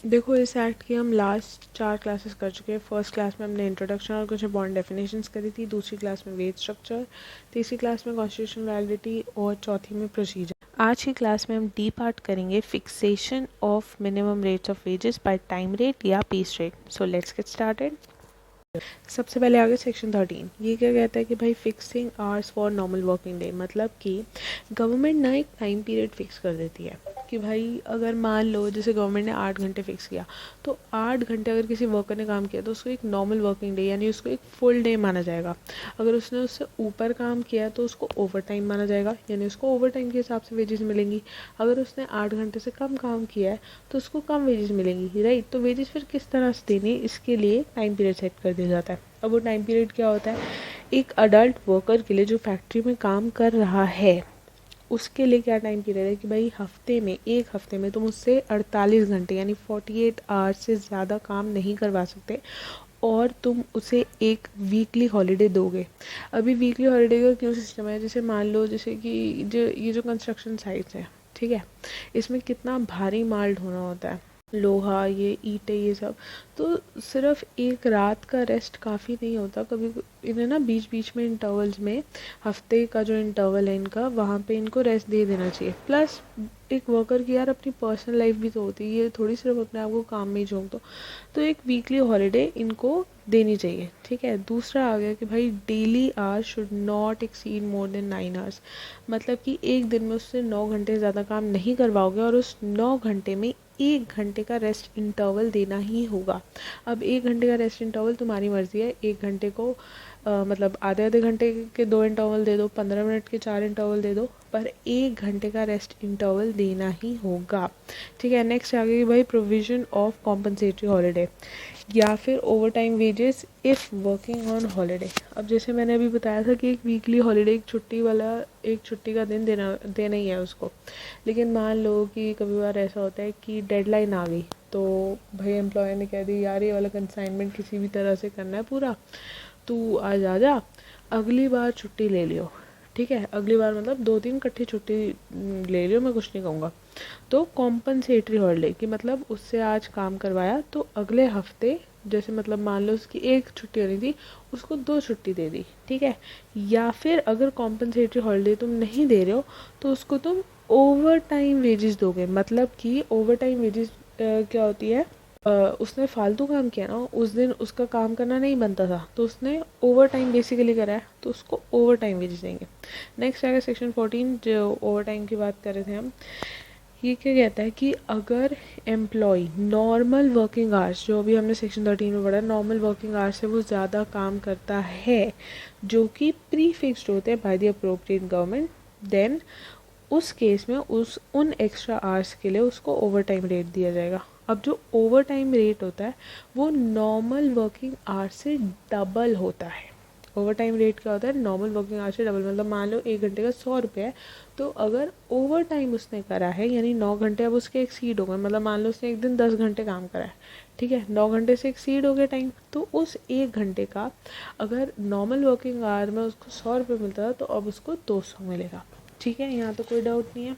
देखो, इस एक्ट की हम लास्ट 4 क्लासेस कर चुके हैं। फर्स्ट क्लास में हमने इंट्रोडक्शन और कुछ इंपॉर्टेंट डेफिनेशंस करी थी, दूसरी क्लास में वेज स्ट्रक्चर, तीसरी क्लास में कॉन्स्टिट्यूशनल वैलिडिटी और चौथी में प्रोसीजर। आज की क्लास में हम डी पार्ट करेंगे, fixation of minimum rates of wages by time rate या piece rate. So let's get started. सबसे पहले आगे सेक्शन 13, ये क्या कहता है कि भाई fixing hours for normal working day, मतलब कि गवर्नमेंट ना एक टाइम पीरियड फिक्स कर देती है कि भाई अगर मान लो जैसे गवर्नमेंट ने 8 घंटे फिक्स किया, तो 8 घंटे अगर किसी वर्कर ने काम किया तो उसको एक नॉर्मल वर्किंग डे यानी उसको एक फुल डे माना जाएगा। अगर उसने उससे ऊपर काम किया तो उसको ओवर टाइम माना जाएगा, यानी उसको ओवर टाइम के हिसाब से वेजेस मिलेंगी। अगर उसने 8 घंटे से कम काम किया है तो उसको कम वेजेस मिलेंगी, राइट। तो वेजेस फिर किस तरह से देने, इसके लिए टाइम पीरियड सेट कर दिया जाता है। अब वो टाइम पीरियड क्या होता है, एक अडल्ट वर्कर के लिए जो फैक्ट्री में काम कर रहा है उसके लिए क्या टाइम पीरियड है कि भाई एक हफ्ते में तुम उससे 48 घंटे यानी 48 आवर्स से ज़्यादा काम नहीं करवा सकते, और तुम उसे एक वीकली हॉलीडे दोगे। अभी वीकली हॉलीडे का क्यों सिस्टम है, जैसे मान लो जैसे कि जो कंस्ट्रक्शन साइट्स हैं, ठीक है, इसमें कितना भारी माल ढोना होता है, लोहा, ये ईंटें, ये सब। तो सिर्फ एक रात का रेस्ट काफ़ी नहीं होता, कभी इन्हें ना बीच बीच में इंटरवल्स में, हफ्ते का जो इंटरवल है इनका, वहाँ पे इनको रेस्ट दे देना चाहिए। प्लस एक वर्कर की यार अपनी पर्सनल लाइफ भी तो होती है, ये थोड़ी सिर्फ अपने आप को काम में ही झोंक दो। तो एक वीकली हॉलीडे इनको देनी चाहिए, ठीक है। दूसरा आ गया कि भाई daily hours should not exceed more than 9 hours, मतलब कि एक दिन में उससे 9 घंटे ज़्यादा काम नहीं करवाओगे और उस 9 घंटे में 1 घंटे का रेस्ट इंटरवल देना ही होगा। अब 1 घंटे का रेस्ट इंटरवल तुम्हारी मर्जी है, 1 घंटे को मतलब आधे आधे घंटे के 2 इंटरवल दे दो, 15 मिनट के 4 इंटरवल दे दो, पर 1 घंटे का रेस्ट इंटरवल देना ही होगा, ठीक है। नेक्स्ट आ गई भाई प्रोविजन ऑफ कॉम्पनसेटरी हॉलीडे या फिर over time wages if working on holiday. अब जैसे मैंने अभी बताया था कि एक वीकली हॉलीडे, एक छुट्टी का दिन देना ही है उसको। लेकिन मान लो कि कभी बार ऐसा होता है कि डेडलाइन आ गई, तो भाई एम्प्लॉयर ने कह दी यार ये वाला कंसाइनमेंट किसी भी तरह से करना है पूरा, तू आज आ जा, अगली बार छुट्टी ले लियो, ठीक है। अगली बार मतलब 2 दिन इकट्ठी छुट्टी ले लियो, मैं कुछ नहीं कहूँगा। तो कॉम्पनसेटरी हॉलीडे कि मतलब उससे आज काम करवाया तो अगले हफ्ते, जैसे मतलब मान लो उसकी एक छुट्टी होनी थी, उसको 2 छुट्टी दे दी, ठीक है। या फिर अगर कॉम्पनसेटरी हॉलीडे तुम नहीं दे रहे हो तो उसको तुम ओवर टाइम वेजेस दोगे, मतलब कि ओवर टाइम वेजेस क्या होती है, उसने फालतू काम किया ना, उस दिन उसका काम करना नहीं बनता था तो उसने ओवर टाइम बेसिकली करा है, तो उसको ओवर टाइम वेजेस देंगे। नेक्स्ट आएगा सेक्शन 14, जो ओवर टाइम की बात कर रहे थे हम। ये क्या कहता है कि अगर एम्प्लॉय नॉर्मल वर्किंग आवर्स, जो अभी हमने सेक्शन 13 में पढ़ा, नॉर्मल वर्किंग आवर्स से वो ज़्यादा काम करता है जो कि प्री फिक्स्ड होते हैं by the appropriate government, then उस केस में उन एक्स्ट्रा आवर्स के लिए उसको ओवर टाइम रेट दिया जाएगा। अब जो ओवर टाइम रेट होता है वो नॉर्मल वर्किंग आवर्स से डबल होता है। ओवर टाइम रेट क्या होता है, नॉर्मल वर्किंग आवर्स से डबल, मतलब मान लो 1 घंटे का 100 रुपये है, तो अगर ओवर टाइम उसने करा है यानी 9 घंटे अब उसके एक्सीड हो गए, मतलब मान लो उसने एक दिन 10 घंटे काम करा है, ठीक है, 9 घंटे से एक्सीड हो गया टाइम, तो उस 1 घंटे का अगर नॉर्मल वर्किंग आवर में उसको 100 रुपये मिलता था तो अब उसको 200 मिलेगा, ठीक है। यहाँ तो कोई डाउट नहीं है।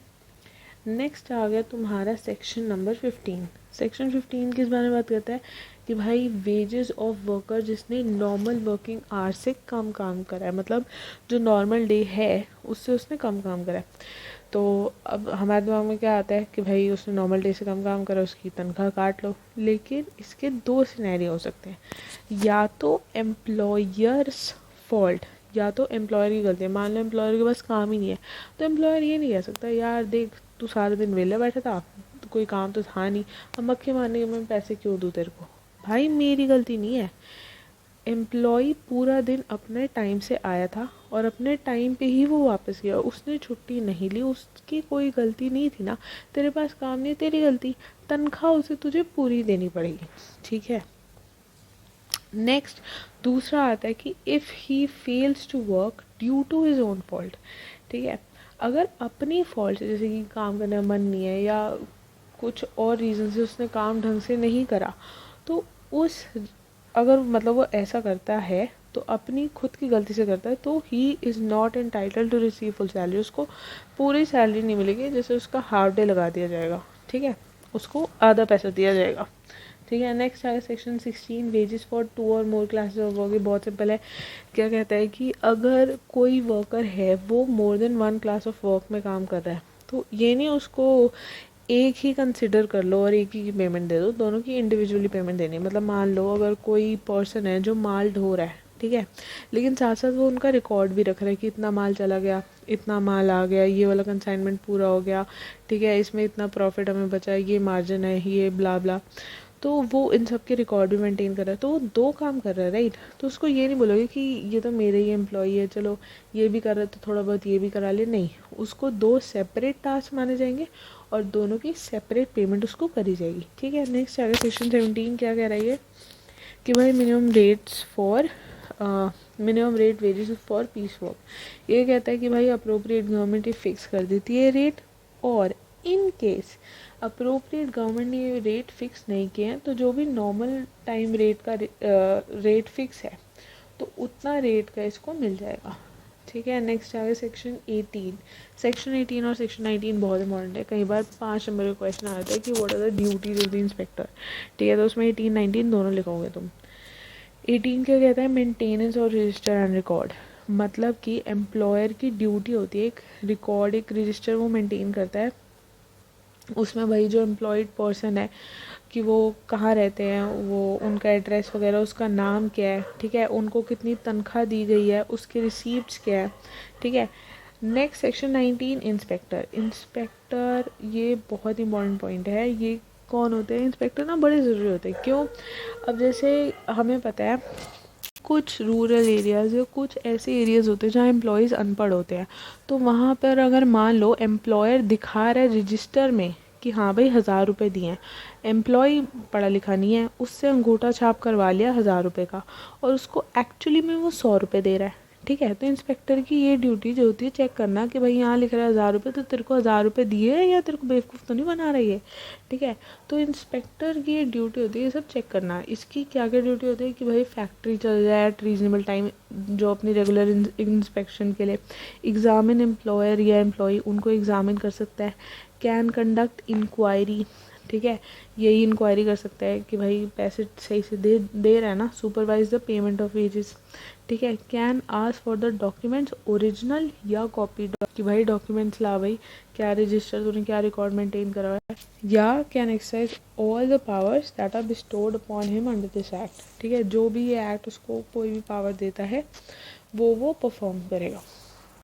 नेक्स्ट आ गया तुम्हारा सेक्शन नंबर 15। सेक्शन 15 किस बारे में बात करता है कि भाई वेजेस ऑफ वर्कर जिसने नॉर्मल वर्किंग आवर से कम काम करा है, मतलब जो नॉर्मल डे है उससे उसने कम काम करा है। तो अब हमारे दिमाग में क्या आता है कि भाई उसने नॉर्मल डे से कम काम करा, उसकी तनख्वाह काट लो। लेकिन इसके 2 सिनेरियो हो सकते हैं, या तो एम्प्लॉयर्स फॉल्ट, या तो एम्प्लॉयर की गलती है। मान लो एम्प्लॉयर के पास काम ही नहीं है, तो एम्प्लॉयर ये नहीं कह सकता यार देख तू सारे दिन वेले बैठा था, कोई काम तो था नहीं, अब मक्खी मारने के मैं पैसे क्यों दूँ तेरे को। भाई मेरी गलती नहीं है, एम्प्लॉय पूरा दिन अपने टाइम से आया था और अपने टाइम पे ही वो वापस गया, उसने छुट्टी नहीं ली, उसकी कोई गलती नहीं थी ना, तेरे पास काम नहीं, तेरी गलती, तनख्वाह उसे तुझे पूरी देनी पड़ेगी, ठीक है। नेक्स्ट दूसरा आता है कि if he fails to work due to his own fault, ठीक है। अगर अपनी फॉल्ट से, जैसे कि काम करने का मन नहीं है या कुछ और रीज़न से उसने काम ढंग से नहीं करा, तो उस अगर मतलब वो ऐसा करता है तो अपनी खुद की गलती से करता है, तो he is not entitled to receive full salary, उसको पूरी सैलरी नहीं मिलेगी, जैसे उसका हाफ डे लगा दिया जाएगा, ठीक है, उसको आधा पैसा दिया जाएगा। ठीक है। नेक्स्ट है सेक्शन 16 वेजेस फॉर 2 और मोर क्लासेस ऑफ वर्क। बहुत सिंपल है। क्या कहता है कि अगर कोई वर्कर है वो more than 1 class of work में काम कर रहा है तो ये नहीं उसको एक ही कंसिडर कर लो और एक ही पेमेंट दे दो, दोनों की इंडिविजुअली पेमेंट देनी है। मतलब मान लो अगर कोई पर्सन है जो माल ढो रहा है, ठीक है, लेकिन साथ साथ वो उनका रिकॉर्ड भी रख रहा है कि इतना माल चला गया, इतना माल आ गया, ये वाला कंसाइनमेंट पूरा हो गया, ठीक है, इसमें इतना प्रॉफिट हमें बचा, ये मार्जिन है, ये ब्ला ब्ला, तो वो इन सब के रिकॉर्ड भी मेंटेन कर रहा है। तो वो 2 काम कर रहा है, राइट। तो उसको ये नहीं बोलोगे कि ये तो मेरे ही एम्प्लॉई है, चलो ये भी कर रहा है तो थोड़ा बहुत ये भी करा ले, नहीं, उसको 2 सेपरेट टास्क माने जाएंगे और दोनों की सेपरेट पेमेंट उसको करी जाएगी, ठीक है। नेक्स्ट आगे सेक्शन 17 क्या कह रही है कि भाई minimum rate wages for piece work. ये कहता है कि भाई अप्रोप्रिएट गवर्नमेंट ही फिक्स कर देती है रेट, और इन केस अप्रोप्रिएट गवर्नमेंट ने ये रेट फिक्स नहीं किए हैं तो जो भी नॉर्मल टाइम रेट का रेट फिक्स है तो उतना रेट का इसको मिल जाएगा, ठीक है। नेक्स्ट आगे सेक्शन 18। सेक्शन 18 और सेक्शन 19 बहुत इंपॉर्टेंट है। कई बार 5 नंबर का क्वेश्चन आता है कि what are the duties of the inspector, ठीक है, तो उसमें 18 19 दोनों लिखोगे तुम। 18 क्या कहता है, मेंटेनेंस और रजिस्टर एंड रिकॉर्ड। मतलब कि एम्प्लॉयर की ड्यूटी होती है एक रिकॉर्ड, एक रजिस्टर वो मेंटेन करता है। उसमें भाई जो एम्प्लॉयड पर्सन है कि वो कहाँ रहते हैं, वो उनका एड्रेस वगैरह, उसका नाम क्या है, ठीक है, उनको कितनी तनख्वाह दी गई है, उसके रिसीप्ट्स क्या है, ठीक है। Next section 19 inspector. इंस्पेक्टर ये बहुत इंपॉर्टेंट पॉइंट है। ये कौन होते हैं इंस्पेक्टर ना, बड़े ज़रूरी होते हैं। क्यों? अब जैसे हमें पता है कुछ रूरल एरियाज़ या कुछ ऐसे एरियाज़ होते हैं जहाँ एम्प्लॉयज़ अनपढ़ होते हैं, तो वहाँ पर अगर मान लो एम्प्लॉयर दिखा रहा है रजिस्टर में कि हाँ भाई 1000 रुपये दिए हैं, एम्प्लॉय पढ़ा लिखा नहीं है, उससे अंगूठा छाप करवा लिया 1000 रुपये का और उसको एक्चुअली में वो 100 रुपये दे रहा है, ठीक है, तो इंस्पेक्टर की ये ड्यूटी जो होती है चेक करना कि भाई यहाँ लिख रहा है 1000 रुपये, तो तेरे को 1000 रुपये दिए या तेरे को बेवकूफ़ तो नहीं बना रही है, ठीक है। तो इंस्पेक्टर की ये ड्यूटी होती है ये सब चेक करना। इसकी क्या क्या ड्यूटी होती है कि भाई फैक्ट्री चल जाए एट रीजनेबल टाइम, जो अपनी रेगुलर इंस्पेक्शन के लिए एग्जामिन एम्प्लॉयर या एम्प्लॉई उनको एग्जामिन कर सकता है। कैन कंडक्ट इंक्वायरी, ठीक है, यही इंक्वायरी कर सकता है कि भाई पैसे सही से दे रहा है ना। Supervise the payment of wages, ठीक है। Can ask for the documents original या कॉपी, कि भाई डॉक्यूमेंट्स ला, भाई क्या रजिस्टर तूने क्या रिकॉर्ड मेंटेन करा है, या can exercise all the powers that are bestowed upon him under this act, ठीक है, जो भी ये एक्ट उसको कोई भी पावर देता है वो परफॉर्म करेगा।